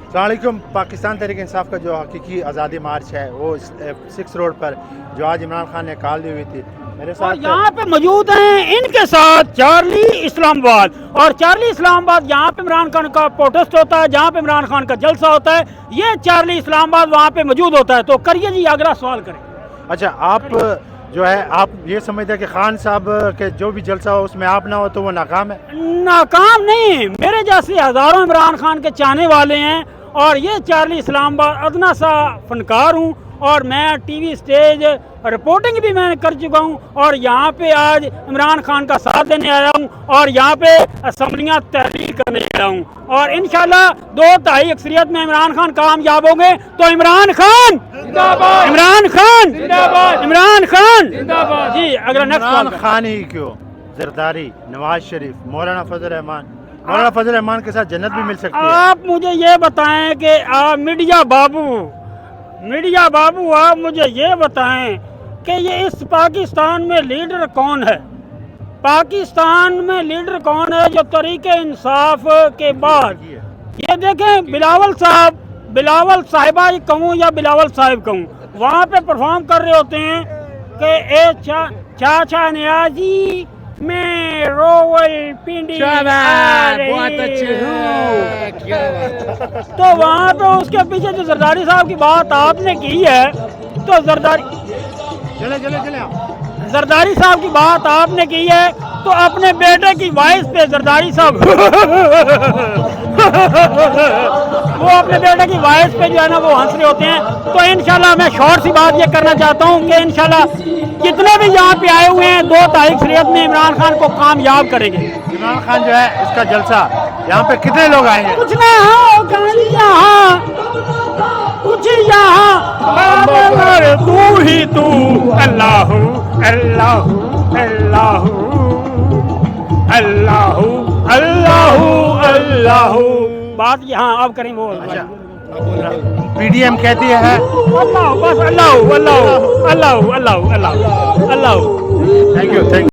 السلام علیکم. پاکستان تحریک انصاف کا جو حقیقی آزادی مارچ ہے وہ 6 روڈ پر جو آج عمران خان نے کال دی ہوئی تھی, میرے اور ساتھ یہاں پہ موجود ہیں ان کے ساتھ چارلی اسلام آباد. اور چارلی اسلام آباد یہاں پہ عمران خان کا پروٹیسٹ ہوتا ہے, جہاں پہ عمران خان کا جلسہ ہوتا ہے, یہ چارلی اسلام آباد وہاں پہ موجود ہوتا ہے. تو کریے جی اگلا سوال کریں. اچھا, آپ جو ہے آپ یہ سمجھتے ہیں کہ خان صاحب کے جو بھی جلسہ ہو اس میں آپ نہ ہو تو وہ ناکام ہے؟ ناکام نہیں, میرے جیسے ہزاروں عمران خان کے چاہنے والے ہیں, اور یہ چارلی اسلام آباد ادنا سا فنکار ہوں, اور میں ٹی وی اسٹیج رپورٹنگ بھی میں کر چکا ہوں, اور یہاں پہ آج عمران خان کا ساتھ دینے آیا ہوں, اور یہاں پہ اسمبلیاں تحریر کرنے آیا ہوں, اور انشاءاللہ 2/3 اکثریت میں عمران خان کامیاب ہوں گے. تو عمران خان عمران خان عمران خان جی. اگر عمران خان ہی کیوں, زرداری, نواز شریف, مولانا فضل الرحمان کے ساتھ جنت بھی مل سکتی ہے. آپ مجھے یہ بتائیں کہ آپ میڈیا بابو آپ مجھے یہ بتائیں کہ یہ اس پاکستان میں لیڈر کون ہے؟ پاکستان میں لیڈر کون ہے جو طریق انصاف کے بعد, یہ دیکھیں بلاول صاحبہ کہوں یا بلاول صاحب کہوں, وہاں پہ پرفارم کر رہے ہوتے ہیں کہ اے چاچا نیازی میں رول پنڈی تو وہاں پہ اس کے پیچھے جو زرداری صاحب کی بات آپ نے کی ہے, تو زرداری صاحب کی بات آپ نے کی ہے, تو اپنے بیٹے کی وائس پہ زرداری صاحب وہ اپنے بیٹے کی وائس پہ جو ہے نا وہ ہنس رہے ہوتے ہیں. تو انشاءاللہ میں شارٹ سی بات یہ کرنا چاہتا ہوں کہ انشاءاللہ جتنے بھی یہاں پہ آئے ہوئے ہیں 2/3 اکثریت میں عمران خان کو کامیاب کریں گے. عمران خان جو ہے اس کا جلسہ یہاں پہ کتنے لوگ آئیں گے؟ کچھ نہ ہو یہاں کچھ یہاں تو ہی تو اللہ اللہ اللہ اللہ اللہ اللہ. بات یہاں آپ کریں وہ پی ڈی ایم کہتی ہے اللہ بس اللہ اللہ اللہ اللہ اللہ اللہ. Thank you.